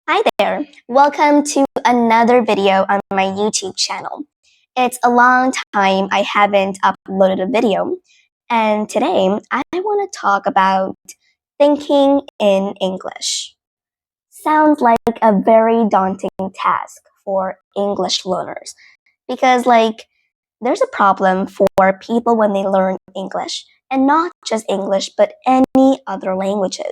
Hi there, welcome to another video on my YouTube channel. It's a long time I haven't uploaded a video, and today I want to talk about thinking in English. Sounds like a very daunting task for English learners because there's a problem for people when they learn English, and not just English but any other languages,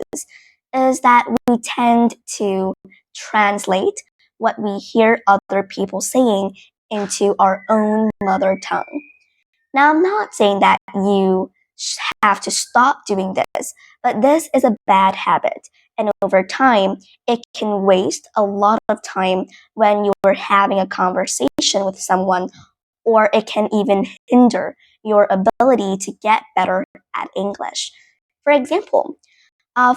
is that we tend to translate what we hear other people saying into our own mother tongue. Now, I'm not saying that you have to stop doing this, but this is a bad habit, and over time, it can waste a lot of time when you're having a conversation with someone, or it can even hinder your ability to get better at English. For example,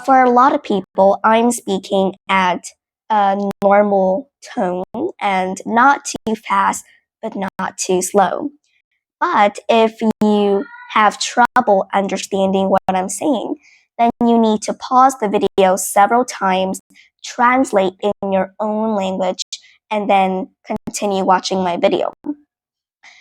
for a lot of people, I'm speaking at a normal tone and not too fast, but not too slow. But if you have trouble understanding what I'm saying, then you need to pause the video several times, translate in your own language, and then continue watching my video.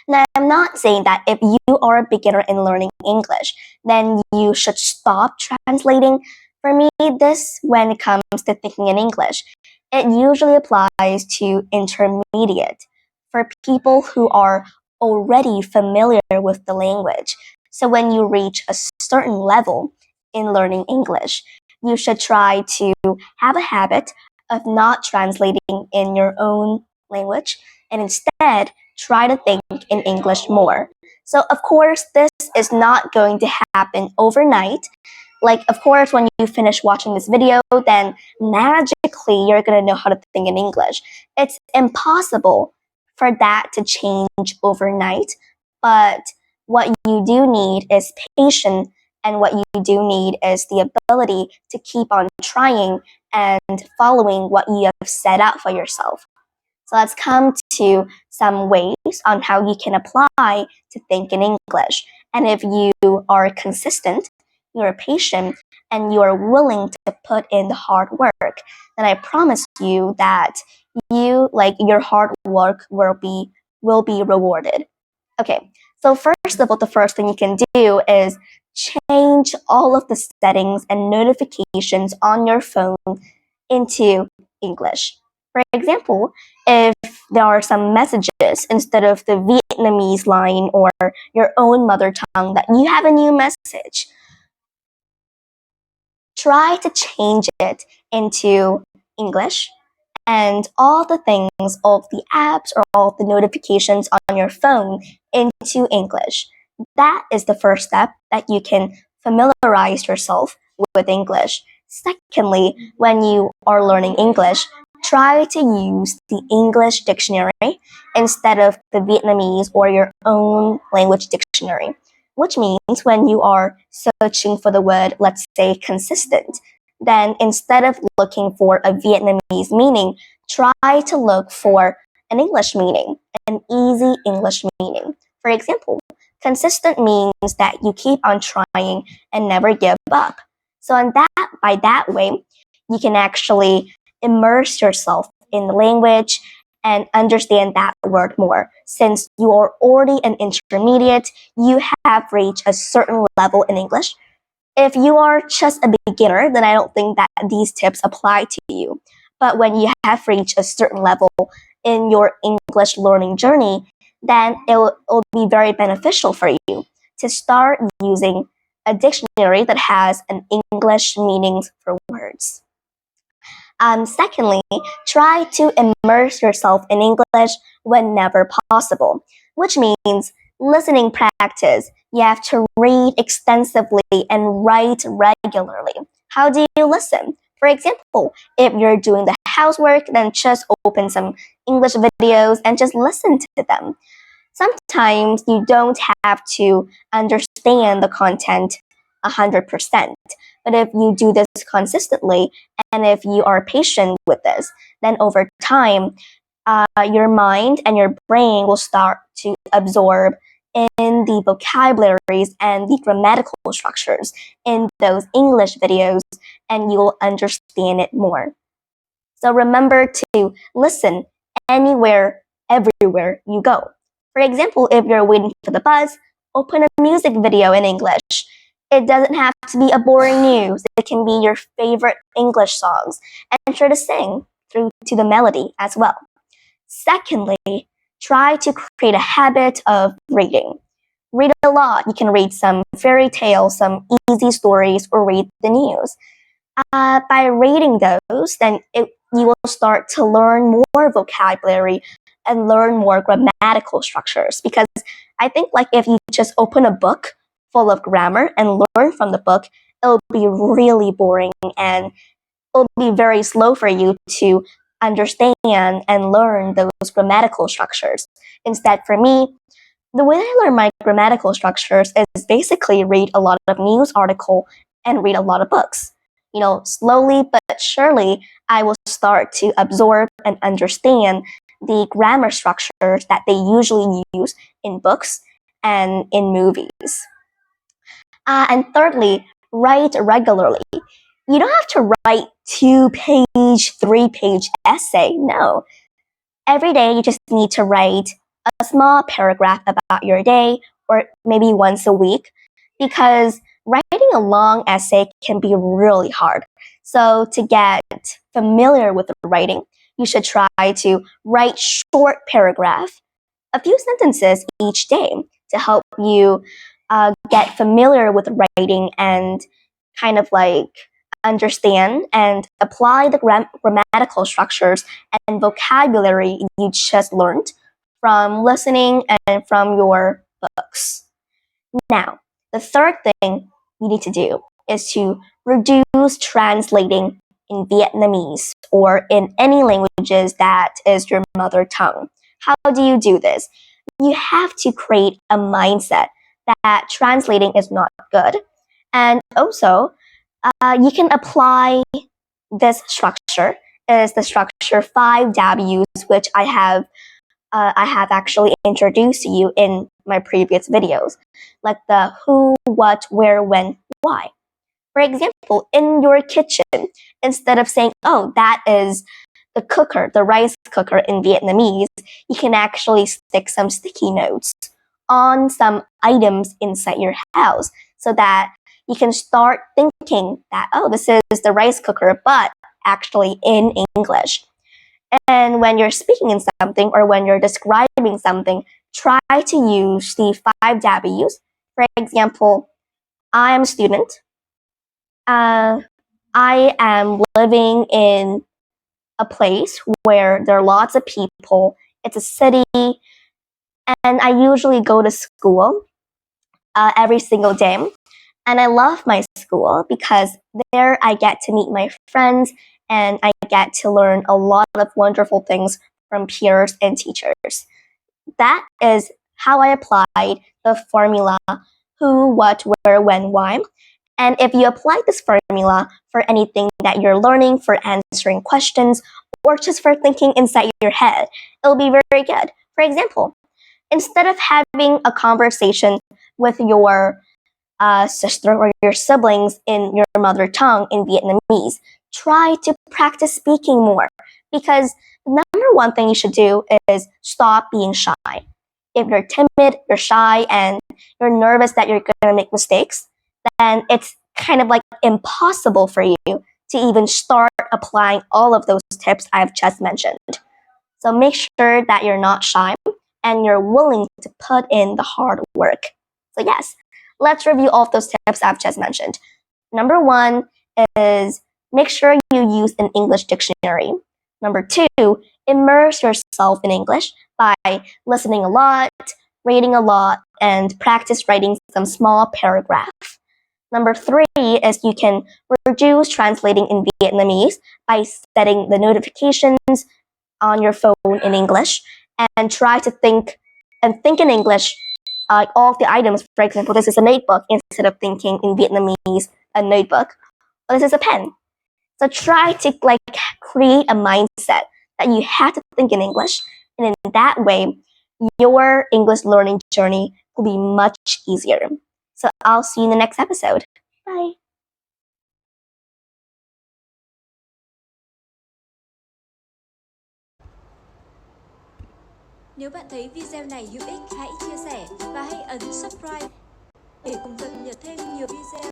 Now, I'm not saying that if you are a beginner in learning English, then you should stop translating. For me, this, when it comes to thinking in English, it usually applies to intermediate, for people who are already familiar with the language. So when you reach a certain level in learning English, you should try to have a habit of not translating in your own language, and instead try to think in English more. So of course, this is not going to happen overnight. Of course, when you finish watching this video, then magically you're going to know how to think in English. It's impossible for that to change overnight, but what you do need is patience, and what you do need is the ability to keep on trying and following what you have set out for yourself. So let's come to some ways on how you can apply to think in English. And if you are consistent, you are patient, and you are willing to put in the hard work, then I promise you that your hard work will be rewarded. Okay, so first of all, the first thing you can do is change all of the settings and notifications on your phone into English. For example, if there are some messages instead of the Vietnamese line or your own mother tongue, that you have a new message, try to change it into English, and all the things, all of the apps or all of the notifications on your phone into English. That is the first step that you can familiarize yourself with English. Secondly, when you are learning English, try to use the English dictionary instead of the Vietnamese or your own language dictionary, which means when you are searching for the word, let's say consistent, then instead of looking for a Vietnamese meaning, try to look for an English meaning, an easy English meaning. For example, consistent means that you keep on trying and never give up. So by that way, you can actually immerse yourself in the language and understand that word more. Since you are already an intermediate, you have reached a certain level in English. If you are just a beginner, then I don't think that these tips apply to you. But when you have reached a certain level in your English learning journey, then it will be very beneficial for you to start using a dictionary that has an English meanings for words. Secondly, try to immerse yourself in English whenever possible, which means listening practice. You have to read extensively and write regularly. How do you listen? For example, if you're doing the housework, then just open some English videos and just listen to them. Sometimes you don't have to understand the content 100%, but if you do this consistently and if you are patient with this, then over time, your mind and your brain will start to absorb in the vocabularies and the grammatical structures in those English videos, and you'll understand it more. So remember to listen anywhere, everywhere you go. For example, if you're waiting for the bus, open a music video in English. It doesn't have to be a boring news. It can be your favorite English songs, and try to sing through to the melody as well. Secondly, try to create a habit of reading. Read a lot. You can read some fairy tales, some easy stories, or read the news. By reading those, then you will start to learn more vocabulary and learn more grammatical structures. Because I think like if you just open a book full of grammar and learn from the book, it'll be really boring and it'll be very slow for you to understand and learn those grammatical structures. Instead, for me, the way I learn my grammatical structures is basically read a lot of news articles and read a lot of books. You know, slowly but surely, I will start to absorb and understand the grammar structures that they usually use in books and in movies. And thirdly, write regularly. You don't have to write 2-page, 3-page essay. No. Every day, you just need to write a small paragraph about your day, or maybe once a week, because writing a long essay can be really hard. So to get familiar with writing, you should try to write short paragraph, a few sentences each day to help you get familiar with writing and kind of like understand and apply the grammatical structures and vocabulary you just learned from listening and from your books. Now, the third thing you need to do is to reduce translating in Vietnamese or in any languages that is your mother tongue. How do you do this? You have to create a mindset that translating is not good. And also, you can apply this structure. Is the structure 5 W's, which I have actually introduced to you in my previous videos, like the who, what, where, when, why. For example, in your kitchen, instead of saying, oh, that is the cooker, the rice cooker in Vietnamese, you can actually stick some sticky notes on some items inside your house so that you can start thinking that, oh, this is the rice cooker, but actually in English. And when you're speaking in something or when you're describing something, try to use the 5 W's. For example, I am a student. I am living in a place where there are lots of people. It's a city, and I usually go to school every single day. And I love my school because there I get to meet my friends and I get to learn a lot of wonderful things from peers and teachers. That is how I applied the formula who, what, where, when, why. And if you apply this formula for anything that you're learning, for answering questions, or just for thinking inside your head, it'll be very, very good. For example, instead of having a conversation with your sister or your siblings in your mother tongue in Vietnamese, try to practice speaking more. Because the number one thing you should do is stop being shy. If you're timid, you're shy, and you're nervous that you're going to make mistakes, then it's kind of like impossible for you to even start applying all of those tips I've just mentioned. So make sure that you're not shy and you're willing to put in the hard work. So yes, let's review all of those tips I've just mentioned. Number 1 is make sure you use an English dictionary. Number 2, immerse yourself in English by listening a lot, reading a lot, and practice writing some small paragraphs. Number 3 is you can reduce translating in Vietnamese by setting the notifications on your phone in English and try to think in English all of the items. For example, this is a notebook instead of thinking in Vietnamese a notebook. Or this is a pen. So try to create a mindset that you have to think in English, and in that way, your English learning journey will be much easier. So I'll see you in the next episode. Bye. Nếu bạn thấy video này hữu ích, hãy chia sẻ và hãy ấn subscribe để cùng cập nhật thêm nhiều video